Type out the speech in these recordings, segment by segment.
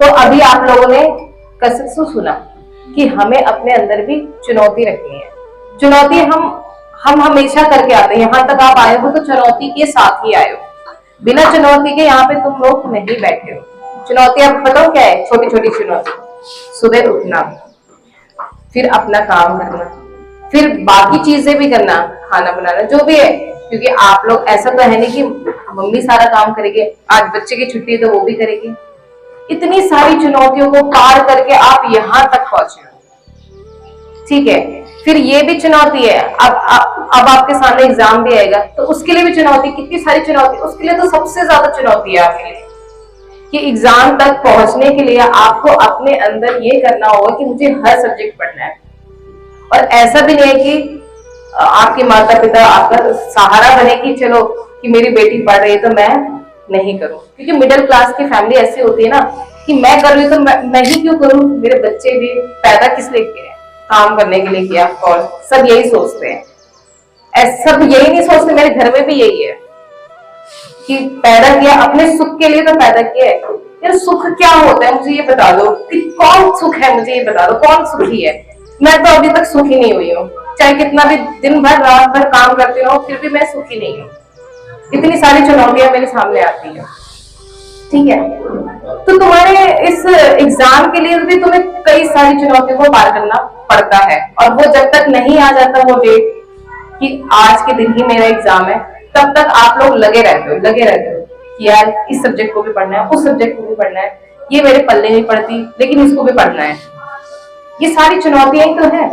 तो अभी आप लोगों ने कसक से सुना कि हमें अपने अंदर भी चुनौती रखनी है। चुनौती हम हमेशा करके आते हैं। यहाँ तक आप आए हो तो चुनौती के साथ ही आए हो, बिना चुनौती के यहाँ पे तुम लोग नहीं बैठे हो। चुनौती आपको बताओ क्या है? छोटी छोटी चुनौती, सुबह उठना, फिर अपना काम करना, फिर बाकी चीजें भी करना, खाना बनाना, जो भी है। क्योंकि आप लोग ऐसा तो है नहीं कि मम्मी सारा काम करेगी, आज बच्चे की छुट्टी है तो वो भी करेगी। इतनी सारी चुनौतियों को पार करके आप यहाँ तक पहुंचे हो, ठीक है। फिर ये भी चुनौती है, अब आपके सामने एग्जाम भी आएगा तो उसके लिए भी चुनौती, कितनी सारी चुनौती। उसके लिए तो सबसे ज्यादा चुनौती है आपके लिए कि एग्जाम तक पहुंचने के लिए आपको अपने अंदर ये करना होगा कि मुझे हर सब्जेक्ट पढ़ना है। और ऐसा भी नहीं है कि आपके माता पिता आपका सहारा बने कि चलो कि मेरी बेटी पढ़ रही है तो मैं नहीं करूं। क्योंकि मिडिल क्लास की फैमिली ऐसी होती है ना कि मैं कर रही हूँ तो मैं ही क्यों करूं, मेरे बच्चे भी पैदा किस लिए किए, काम करने के लिए किया। और सब यही सोचते हैं, सब यही नहीं सोचते, मेरे घर में भी यही है कि पैदा किया अपने सुख के लिए तो पैदा किया है। यार सुख क्या होता है मुझे ये बता दो कि कौन सुख है, मुझे ये बता दो कौन सुखी है। मैं तो अभी तक सुखी नहीं हुई हूँ, चाहे कितना भी दिन भर रात भर काम करती रहूं फिर भी मैं सुखी नहीं हूँ। इतनी सारी चुनौतियां मेरे सामने आती है, ठीक है। तो तुम्हारे इस एग्जाम के लिए भी तुम्हें कई सारी चुनौतियों को पार करना पड़ता है। और वो जब तक नहीं आ जाता वो डेट कि आज के दिन ही मेरा एग्जाम है, तब तक आप लोग लगे रहते हो कि यार इस सब्जेक्ट को भी पढ़ना है, उस सब्जेक्ट को भी पढ़ना है, ये मेरे पल्ले नहीं पड़ती लेकिन इसको भी पढ़ना है। ये सारी चुनौतियां ही तो है।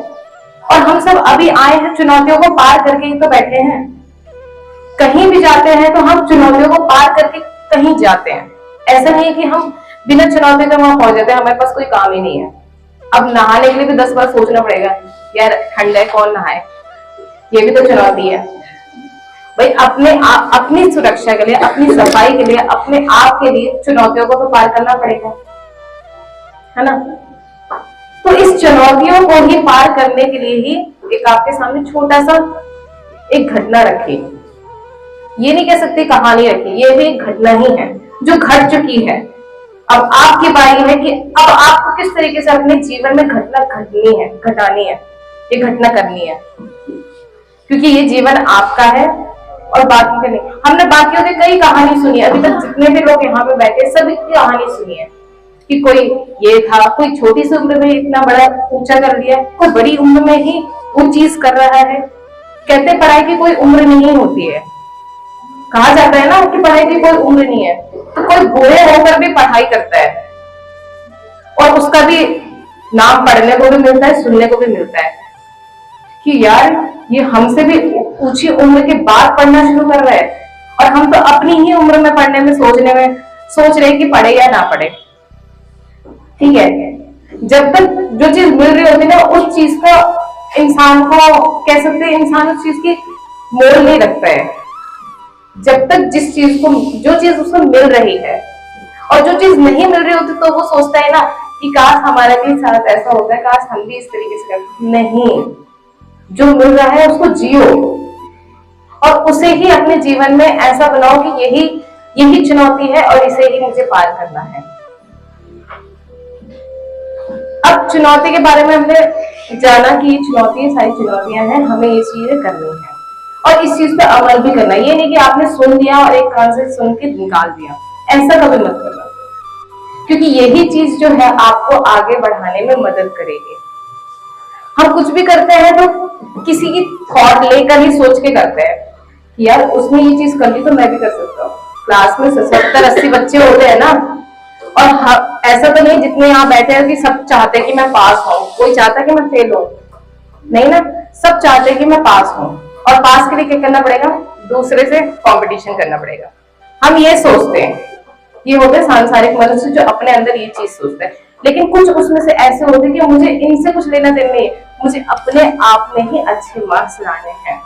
और हम सब अभी आए हैं चुनौतियों को पार करके ही तो बैठे हैं। कहीं भी जाते हैं तो हम चुनौतियों को पार करके कहीं जाते हैं। ऐसा नहीं है कि हम बिना चुनौती के वहां पहुंच जाते हैं, हमारे पास कोई काम ही नहीं है। अब नहाने के लिए भी 10 बार सोचना पड़ेगा, यार ठंड है कौन नहाए, ये भी तो चुनौती है भाई। अपनी सुरक्षा के लिए, अपनी सफाई के लिए, अपने आप के लिए चुनौतियों को तो पार करना पड़ेगा, है ना। तो इस चुनौतियों को ही पार करने के लिए ही एक आपके सामने छोटा सा एक घटना रखी। ये नहीं कह सकते कहानी रखी, ये भी एक घटना ही है जो घट चुकी है। अब आपकी बारी है कि अब आपको किस तरीके से अपने जीवन में घटना घटानी है, ये घटना करनी है। क्योंकि ये जीवन आपका है और बाकी का नहीं। हमने बाकियों की कई कहानी सुनी है, अभी तक जितने भी लोग यहाँ पे बैठे सभी की कहानी सुनी है कि कोई ये था, कोई छोटी सी उम्र में इतना बड़ा ऊंचा कर लिया, कोई बड़ी उम्र में ही वो चीज कर रहा है। कहते पढ़ाई की कोई उम्र नहीं होती है, कहा जाता है ना कि पढ़ाई की कोई उम्र नहीं है। तो कोई बूढ़े होकर भी पढ़ाई करता है और उसका भी नाम पढ़ने को भी मिलता है, सुनने को भी मिलता है कि यार ये हमसे भी ऊंची उम्र के बाद पढ़ना शुरू कर रहा है। और हम तो अपनी ही उम्र में पढ़ने में सोच रहे कि पढ़े या ना पढ़े, ठीक है। जब तक जो चीज मिल रही होती है ना उस चीज को इंसान को कह सकते हैं, इंसान उस चीज की मोल नहीं रखता है। जब तक जो चीज उसको मिल रही है, और जो चीज नहीं मिल रही होती तो वो सोचता है ना कि काश हमारे भी साथ ऐसा होता है, काश हम भी इस तरीके से करते। नहीं, जो मिल रहा है उसको जियो और उसे ही अपने जीवन में ऐसा बनाओ कि यही चुनौती है और इसे ही मुझे पार करना है। अब चुनौती के बारे में हमने जाना कि चुनौती सारी चुनौतियां हैं, हमें ये चीजें करनी है और इस चीज पे अमल भी करना है। ये नहीं कि आपने सुन लिया और एक कान से सुन के निकाल दिया, ऐसा कभी मत करना। क्योंकि यही चीज जो है आपको आगे बढ़ाने में मदद करेगी। हम कुछ भी करते हैं तो किसी की थॉट लेकर ही सोच के करते हैं कि यार उसने ये चीज कर ली तो मैं भी कर सकता हूँ। क्लास में 70-80 बच्चे होते हैं ना, और ऐसा तो नहीं जितने यहाँ बैठे हैं कि सब चाहते हैं कि मैं पास हूँ, कोई चाहता है कि मैं फेल हूँ, नहीं ना। सब चाहते हैं कि मैं पास हूँ, और पास के लिए क्या करना पड़ेगा, दूसरे से कंपटीशन करना पड़ेगा। हम ये सोचते हैं, ये होते हैं सांसारिक मनुष्य जो अपने अंदर ये चीज सोचते हैं। लेकिन कुछ उसमें से ऐसे होते हैं कि मुझे इनसे कुछ लेना देना नहीं, मुझे अपने आप में ही अच्छे मार्क्स लाने हैं,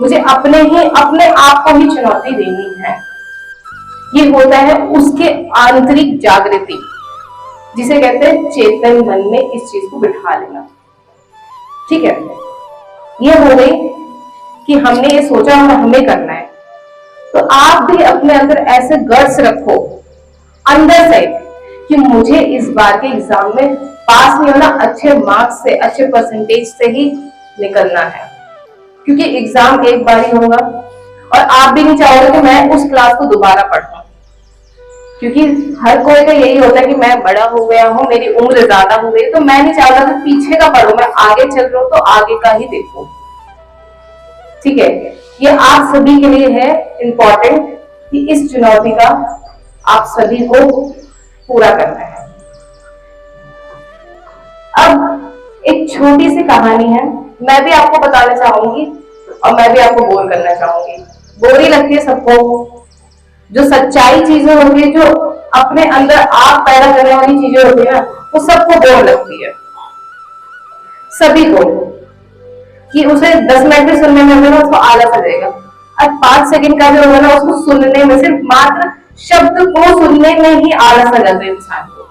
मुझे अपने आप को ही चुनौती देनी है। ये होता है उसके आंतरिक जागृति, जिसे कहते हैं चेतन मन में इस चीज को बिठा लेना, ठीक है। ये हो गई कि हमने ये सोचा और हमें करना है। तो आप भी अपने अंदर ऐसे गट्स रखो अंदर से कि मुझे इस बार के एग्जाम में पास नहीं होना, अच्छे मार्क्स से, अच्छे परसेंटेज से ही निकलना है, क्योंकि एग्जाम एक बार ही होगा और आप भी नहीं चाहोगे कि मैं उस क्लास को दोबारा पढ़ूं, क्योंकि हर कोई का यही होता है कि मैं बड़ा हो गया हूं, मेरी उम्र ज्यादा हो गई, तो मैं नहीं चाहता कि पीछे का पढ़ूं, मैं आगे चल रहा हूं तो आगे का ही देखूं। ठीक है, ये आप सभी के लिए है इम्पोर्टेंट कि इस चुनौती का आप सभी को पूरा करना है। अब एक छोटी सी कहानी है, मैं भी आपको बताना चाहूंगी और मैं भी आपको बोर करना चाहूंगी। बोर ही लगती है सबको, जो सच्चाई चीजें होती है, जो अपने अंदर आग पैदा करने वाली चीजें होती है ना, वो सबको बोर लगती है, सभी को, कि उसे 10 मिनट में सुनने में होगा उसको आलस आ जाएगा, अब 5 सेकंड का भी होगा ना उसको सुनने में, सिर्फ मात्र शब्द को सुनने में ही आलस आ जाता है इंसान को।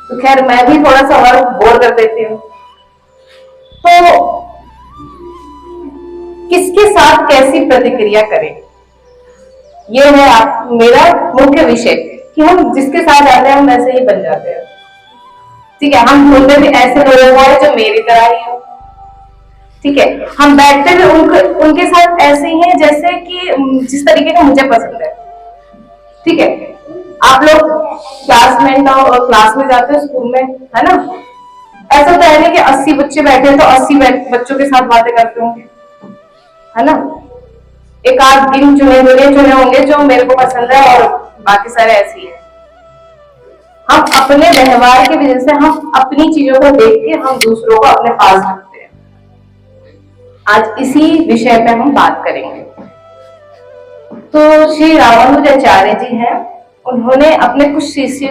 तो खैर मैं भी थोड़ा सा और बोर कर देती हूँ। तो किसके साथ कैसी प्रतिक्रिया करें, ये है आप मेरा मुख्य विषय, कि हम जिसके साथ जाते हैं हम वैसे ही बन जाते हैं। ठीक है, हम ढूंढते भी ऐसे लोगों को जो मेरी तरह ही हो। ठीक है, हम बैठते भी उनके साथ ऐसे ही हैं जैसे कि जिस तरीके का मुझे पसंद है। ठीक है, आप लोग क्लासमेट और क्लास में जाते हो स्कूल में, है ना, ऐसा तो है नहीं कि 80 बच्चे बैठे हैं तो 80 बच्चों के साथ बातें करते होंगे, है ना, एक आध दिन चुने होंगे जो मेरे को पसंद है और बाकी सारे ऐसे ही है। हम अपने व्यवहार की वजह से, हम अपनी चीजों को देख के हम दूसरों को अपने पास रखते हैं। आज इसी विषय पे हम बात करेंगे। तो श्री रामानुजाचार्य जी हैं, उन्होंने अपने कुछ शिष्य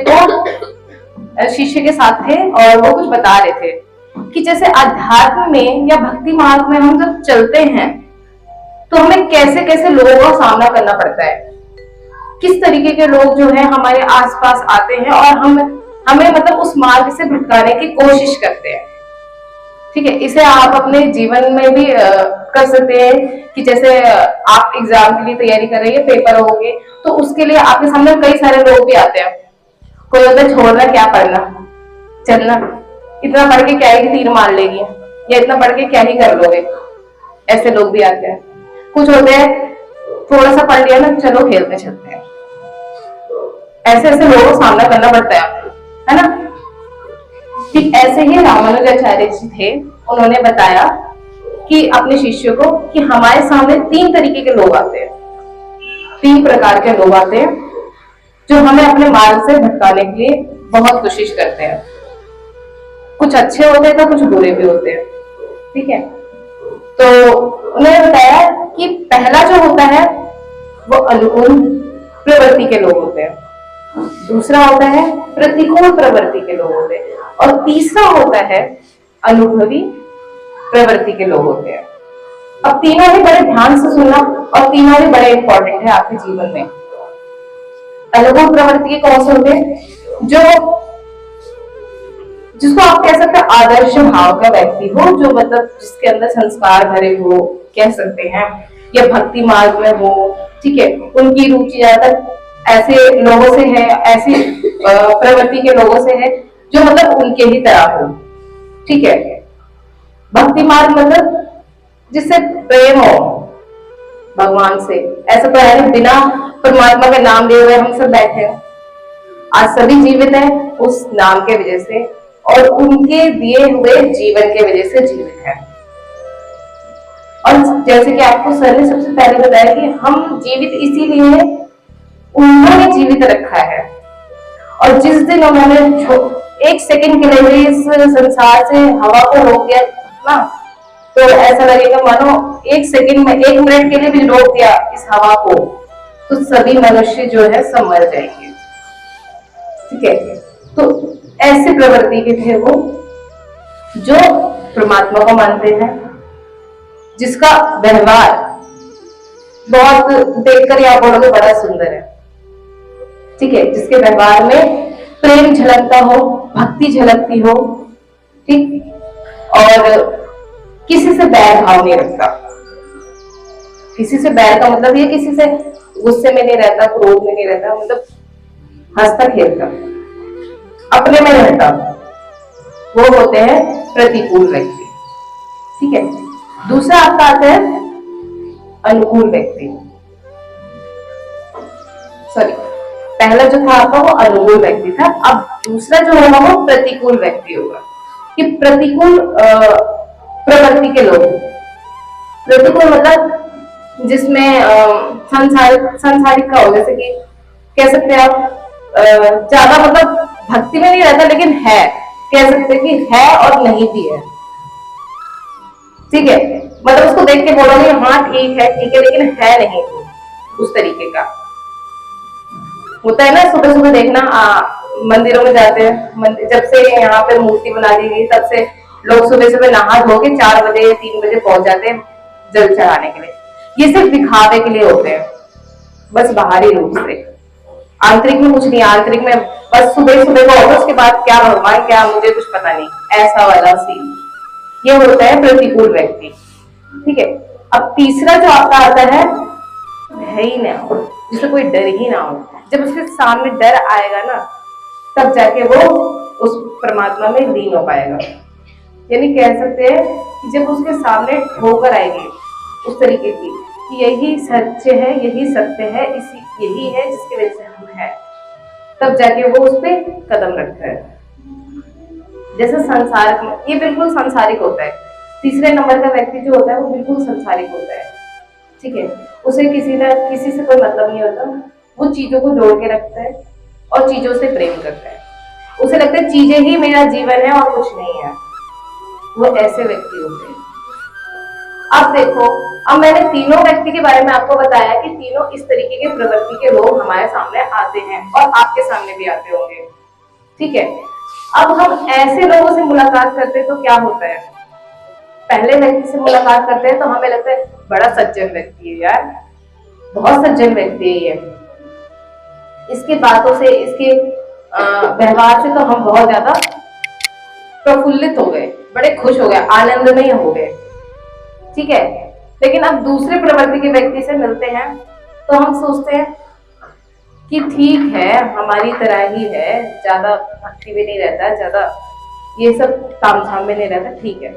के साथ थे और वो कुछ बता रहे थे कि जैसे अध्यात्म में या भक्ति मार्ग में हम जब चलते हैं तो हमें कैसे कैसे लोगों का सामना करना पड़ता है, किस तरीके के लोग जो है हमारे आसपास आते हैं और हमें मतलब उस मार्ग से भटकाने की कोशिश करते हैं। ठीक है, इसे आप अपने जीवन में भी कर सकते हैं कि जैसे आप एग्जाम के लिए तैयारी कर रही है, पेपर होंगे, तो उसके लिए आपके सामने कई सारे लोग भी आते हैं। कोई होता है छोड़ना क्या पढ़ना, चलना, इतना पढ़ के क्या ही 3 मार लेगी, या इतना पढ़ के क्या ही कर लोगे, ऐसे लोग भी आते हैं। कुछ होते हैं थोड़ा सा पढ़ लिया ना, चलो खेलते चलते हैं, ऐसे ऐसे लोगों का सामना करना पड़ता है आपको, है ना। ठीक ऐसे ही रामानुजाचार्य जी थे, उन्होंने बताया कि अपने शिष्यों को कि हमारे सामने 3 तरीके के लोग आते हैं, 3 प्रकार के लोग आते हैं जो हमें अपने मार्ग से भटकाने के लिए बहुत कोशिश करते हैं। कुछ अच्छे होते हैं तो कुछ बुरे भी होते हैं। ठीक है, तो उन्होंने बताया कि पहला जो होता है वो अनुकूल प्रवृत्ति के लोग होते हैं, दूसरा होता है प्रतिकूल प्रवृत्ति के लोग होते हैं, और तीसरा होता है अनुभवी प्रवृत्ति के लोग होते हैं। अब तीनों ही बड़े ध्यान से सुनना और तीनों ही बड़े इंपॉर्टेंट है आपके जीवन में। अनुकूल प्रवृत्ति के कौन से होते हैं, जो जिसको आप कह सकते हैं आदर्श भाव का व्यक्ति हो, जो मतलब जिसके अंदर संस्कार भरे हो कह सकते हैं, या भक्ति मार्ग में हो। ठीक है, उनकी रुचि ज्यादातर ऐसे लोगों से है, ऐसी प्रवृत्ति के लोगों से है जो मतलब उनके ही तरह हो। ठीक है, भक्ति मार्ग मतलब जिससे प्रेम हो भगवान से, ऐसा तो है बिना परमात्मा का नाम लिए हुए हम सब बैठे हैं। आज सभी जीवित है उस नाम के वजह से और उनके दिए हुए जीवन के वजह से जीवित है। और जैसे कि आपको सर ने सबसे पहले बताया कि हम जीवित इसीलिए उन्होंने जीवित रखा है, और जिस दिन उन्होंने 1 सेकंड के लिए इस संसार से हवा को रोक दिया ना, तो ऐसा लगेगा मानो 1 सेकंड में, 1 मिनट के लिए भी रोक दिया इस हवा को, तो सभी मनुष्य जो है सब मर जाएंगे। ठीक है, तो ऐसे प्रवृत्ति के थे वो जो परमात्मा को मानते हैं, जिसका व्यवहार बहुत देखकर या बोलोगे बड़ा सुंदर है। ठीक है, जिसके व्यवहार में प्रेम झलकता हो, भक्ति झलकती हो। ठीक, और किसी से बैर भाव नहीं रखता। किसी से बैर का मतलब ये किसी से गुस्से में नहीं रहता, क्रोध में नहीं रहता, मतलब हंसता खेलता। अपने में रहता, वो होते हैं प्रतिकूल व्यक्ति। ठीक है। दूसरा आपका आता है अनुकूल व्यक्ति। सॉरी, पहला जो था आपका वो अनुकूल व्यक्ति था, अब दूसरा जो होगा वो प्रतिकूल व्यक्ति होगा। कि प्रतिकूल प्रवृत्ति के लोग, प्रतिकूल मतलब जिसमें संसारिक का हो, जैसे कि कह सकते हैं आप ज्यादा मतलब भक्ति में नहीं रहता, लेकिन है, कह सकते हैं कि है और नहीं भी है। ठीक है, मतलब उसको देख के बोलोगे हाँ ठीक है लेकिन है नहीं, तो उस तरीके का होता है ना। सुबह सुबह देखना मंदिरों में जाते हैं, जब से यहाँ पे मूर्ति बना दी गई तब से लोग सुबह सुबह नहा धो के 4 बजे 3 बजे पहुंच जाते हैं जल चढ़ाने के लिए। ये सिर्फ दिखावे के लिए होते हैं, बस बाहरी रूप से, आंतरिक में कुछ नहीं। आंतरिक में बस सुबह सुबह को और उसके बाद क्या भगवान क्या मुझे कुछ पता नहीं, ऐसा वाला सीन। ये होता है प्रतिकूल व्यक्ति। ठीक है। अब तीसरा जो आपका आता है ही ना हो, जिसे कोई डर ही ना हो। जब उसके सामने डर आएगा ना, तब जाके वो उस परमात्मा में लीन हो पाएगा। यानी कह सकते हैं कि जब उसके सामने ठोकर आएगी उस तरीके की कि यही सच है, यही सत्य है, यही है जिसकी वजह से हम हैं, तब जाके वो उस पर कदम रखता है। जैसे संसार में, ये बिल्कुल संसारिक होता है। तीसरे नंबर का व्यक्ति जो होता है वो बिल्कुल संसारिक होता है। ठीक है। उसे किसी से कोई मतलब नहीं होता, वो चीजों को जोड़ के रखता है और चीजों से प्रेम करता है। उसे लगता है चीजें ही मेरा जीवन है और कुछ नहीं है। वो ऐसे व्यक्ति होते हैं। अब देखो, अब मैंने तीनों व्यक्ति के बारे में आपको बताया कि तीनों इस तरीके के प्रवृत्ति के लोग हमारे सामने आते हैं और आपके सामने भी आते होंगे। ठीक है। अब हम ऐसे लोगों से मुलाकात करते हैं तो क्या होता है, पहले व्यक्ति से मुलाकात करते हैं तो हमें लगता है बड़ा सज्जन व्यक्ति है यार, बहुत सज्जन व्यक्ति है ये, इसकी बातों से, इसके व्यवहार से तो हम बहुत ज्यादा प्रफुल्लित हो गए, बड़े खुश हो गए, आनंदमय हो गए। ठीक है। लेकिन अब दूसरे प्रवृत्ति के व्यक्ति से मिलते हैं तो हम सोचते हैं कि ठीक है हमारी तरह ही है, ज्यादा भक्ति भी नहीं रहता, ज्यादा ये सब तामझाम में नहीं रहता, ठीक है।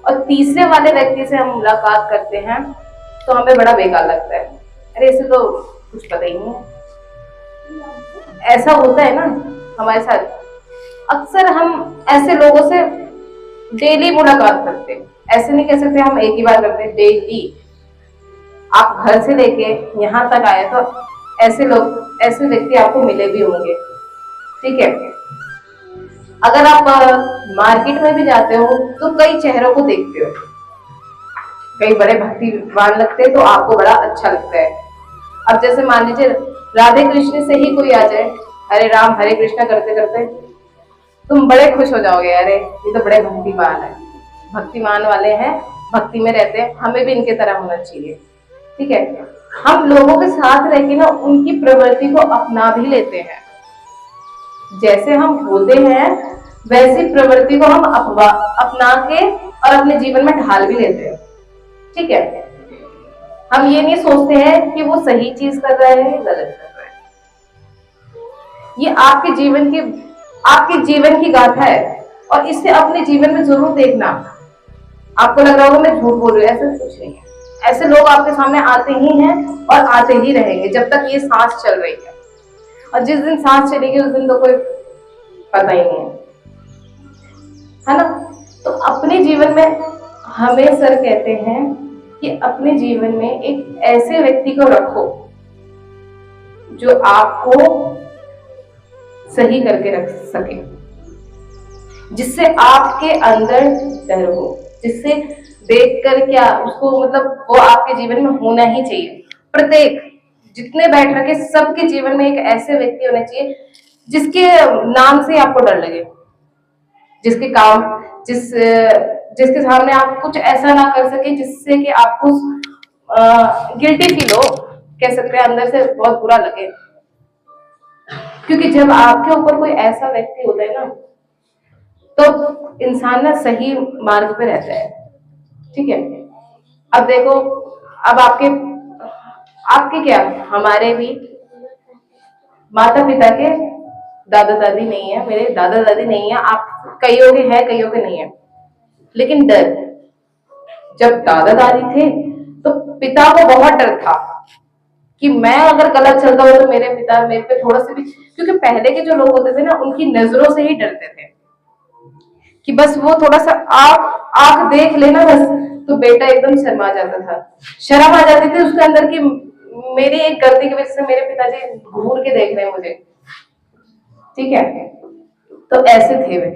और तीसरे वाले व्यक्ति से हम मुलाकात करते हैं तो हमें बड़ा बेकार लगता है, अरे इसे तो कुछ पता ही नहीं है। ऐसा होता है ना हमारे साथ। अक्सर हम ऐसे लोगों से डेली मुलाकात करते हैं, ऐसे नहीं कह सकते हम एक ही बार करते हैं, डेली। आप घर से लेके यहाँ तक आए तो ऐसे लोग, ऐसे व्यक्ति आपको मिले भी होंगे। ठीक है। अगर आप मार्केट में भी जाते हो तो कई चेहरों को देखते हो, कई बड़े भक्तिवान लगते हैं तो आपको बड़ा अच्छा लगता है। अब जैसे मान लीजिए राधे कृष्ण से ही कोई आ जाए, हरे राम हरे कृष्ण करते करते तुम बड़े खुश हो जाओगे, अरे ये तो बड़े भक्तिमान है, भक्तिमान वाले हैं, भक्ति में रहते हैं, हमें भी इनके तरह होना चाहिए। ठीक है। हम लोगों के साथ रह के ना उनकी प्रवृत्ति को अपना भी लेते हैं। जैसे हम होते हैं वैसी प्रवृत्ति को हम अपना के और अपने जीवन में ढाल भी लेते हैं। ठीक है। हम ये नहीं सोचते हैं कि वो सही चीज कर रहा है या गलत कर रहा है। ये आपके जीवन की गाथा है और इसे अपने जीवन में जरूर देखना। आपको लग रहा होगा मैं झूठ बोल रही हूँ, ऐसा कुछ नहीं है। ऐसे लोग आपके सामने आते ही हैं और आते ही रहेंगे जब तक ये सांस चल रही है, और जिस दिन सांस चलेगी उस दिन तो कोई पता ही नहीं है ना। तो अपने जीवन में हमें सर कहते हैं कि अपने जीवन में एक ऐसे व्यक्ति को रखो जो आपको सही करके रख सके, जिससे आपके अंदर डर हो, जिससे देखकर क्या उसको, मतलब वो आपके जीवन में होना ही चाहिए। प्रत्येक जितने बैठ रखे सबके जीवन में एक ऐसे व्यक्ति होने चाहिए जिसके नाम से आपको डर लगे, जिसके काम जिसके सामने आप कुछ ऐसा ना कर सके जिससे कि आपको गिल्टी फील हो, कह सकते हैं अंदर से बहुत बुरा लगे। क्योंकि जब आपके ऊपर कोई ऐसा व्यक्ति होता है ना तो इंसान ना सही मार्ग पे रहता है। ठीक है। अब देखो, अब आपके क्या, हमारे भी माता पिता के दादा दादी नहीं है, मेरे दादा दादी नहीं है, आप कईयों के हैं कईयों के नहीं है, लेकिन डर, जब दादा दादी थे तो पिता को बहुत डर था कि मैं अगर गलत चलता हूँ तो मेरे पिता मेरे पे थोड़ा सा भी, क्योंकि पहले के जो लोग होते थे ना उनकी नजरों से ही डरते थे कि बस वो थोड़ा सा आंख आंख देख लेना बस तो बेटा एकदम शर्मा जाता था, शर्म आ जाती थी उसके अंदर की मेरी एक गलती की वजह से मेरे पिताजी घूर के देख रहे हैं मुझे, ठीक है। तो ऐसे थे वे।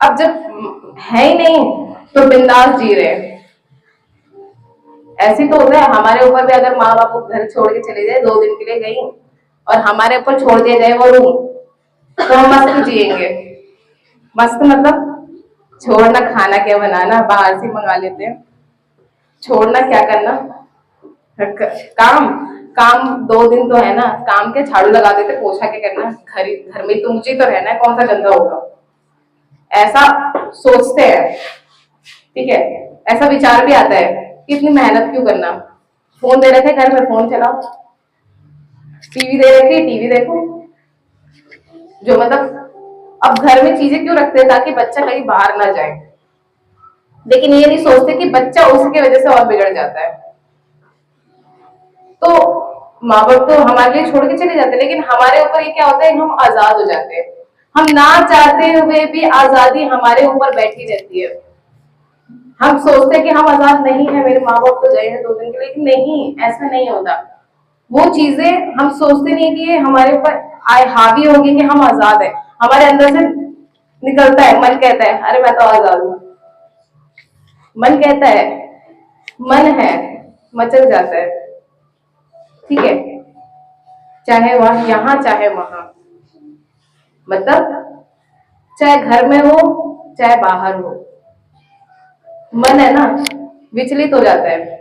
अब जब है ही नहीं तो बिंदास जी रहे हैं। ऐसी तो होता है हमारे ऊपर भी, अगर माँ बाप को घर छोड़ के चले जाए 2 दिन के लिए गई और हमारे ऊपर छोड़ दिया जाए वो रूम, तो हम मस्त जिएंगे। मस्त मतलब छोड़ना, खाना क्या बनाना बाहर से मंगा लेते हैं, छोड़ना क्या करना, काम काम 2 दिन तो है ना, काम के झाड़ू लगा देते, पोछा के करना, घर में तो मुझे तो रहना है, कौन सा गंदा होगा, ऐसा सोचते हैं, ठीक है। ऐसा विचार भी आता है कि इतनी मेहनत क्यों करना, फोन दे रखे घर में फोन चलाओ, टीवी दे रखी टीवी देखो, जो मतलब अब घर में चीजें क्यों रखते हैं ताकि बच्चा कहीं बाहर ना जाए, लेकिन ये नहीं सोचते कि बच्चा उसकी वजह से और बिगड़ जाता है। तो माँ बाप तो हमारे लिए छोड़ के चले जाते हैं, लेकिन हमारे ऊपर ये क्या होता है, हम आजाद हो जाते हैं, हम ना चाहते हुए भी आजादी हमारे ऊपर बैठी रहती है। हम सोचते हैं कि हम आजाद नहीं है, मेरे माँ बाप तो गए हैं 2 दिन के लिए, लेकिन नहीं, ऐसा नहीं होता। वो चीजें हम सोचते नहीं कि ये हमारे ऊपर हावी होगी कि हम आजाद है, हमारे अंदर से निकलता है, मन कहता है अरे मैं तो आजाद हूं, मन कहता है, मन है, मचल जाता है, ठीक है, चाहे वह यहाँ चाहे वहां, मतलब चाहे घर में हो चाहे बाहर हो, मन है ना विचलित हो जाता है,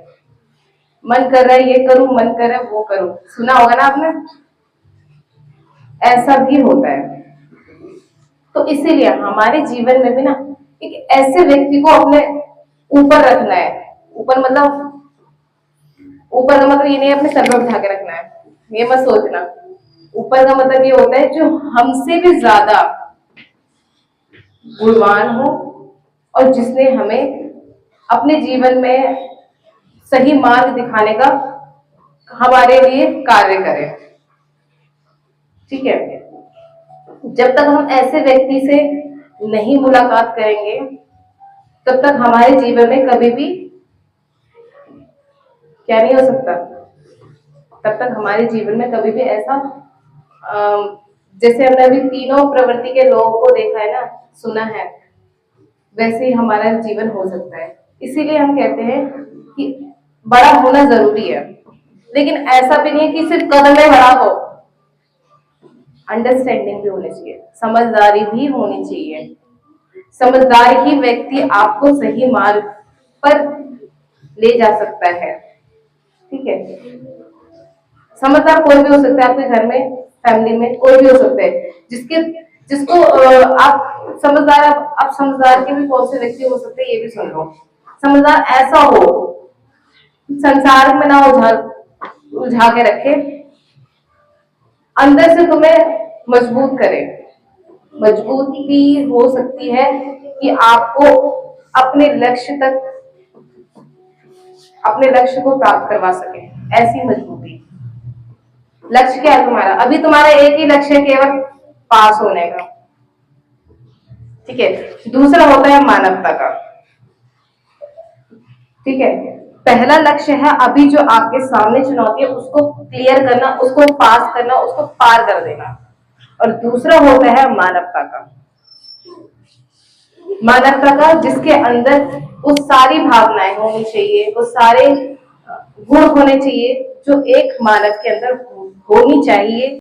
मन कर रहा है ये करूं, मन कर रहा है वो करूं, सुना होगा ना आपने, ऐसा भी होता है। तो इसीलिए हमारे जीवन में भी ना एक ऐसे व्यक्ति को अपने ऊपर रखना है, ऊपर मतलब ऊपर का मतलब ये नहीं अपने सर पर बिठा के रखना है, ये मत सोचना। ऊपर का मतलब ये होता है जो हमसे भी ज्यादा गुणवान हो और जिसने हमें अपने जीवन में सही मार्ग दिखाने का हमारे लिए कार्य करे, ठीक है। जब तक हम ऐसे व्यक्ति से नहीं मुलाकात करेंगे तब तक हमारे जीवन में कभी भी क्या नहीं हो सकता, तब तक हमारे जीवन में कभी भी ऐसा जैसे हमने अभी तीनों प्रवृत्ति के लोगों को देखा है ना, सुना है, वैसे ही हमारा जीवन हो सकता है। इसीलिए हम कहते हैं कि बड़ा होना जरूरी है, लेकिन ऐसा भी नहीं है कि सिर्फ कदम में बड़ा हो, अंडरस्टैंडिंग भी होनी चाहिए, समझदारी भी होनी चाहिए। समझदार ही व्यक्ति आपको सही मार्ग पर ले जा सकता है, ठीक है। समझदार कोई भी हो सकता है, आपके घर में फैमिली में कोई भी हो सकता है, जिसको आप समझदार, आप समझदार के भी कौन से व्यक्ति हो सकते हैं ये भी सुन लो। समझदार ऐसा हो संसार में ना उलझा के रखे, अंदर से तुम्हें मजबूत करे। मजबूती हो सकती है कि आपको अपने लक्ष्य को प्राप्त करवा सके, ऐसी मजबूती। लक्ष्य क्या है तुम्हारा, अभी तुम्हारा एक ही लक्ष्य है, केवल पास होने का, ठीक है। दूसरा होता है मानवता का, ठीक है। पहला लक्ष्य है अभी जो आपके सामने चुनौती है उसको क्लियर करना, उसको पास करना, उसको पार कर देना, और दूसरा होता है मानवता का। मानवता का जिसके अंदर वो सारी भावनाएं होनी चाहिए, वो सारे गुण होने चाहिए जो एक मानव के अंदर होनी चाहिए।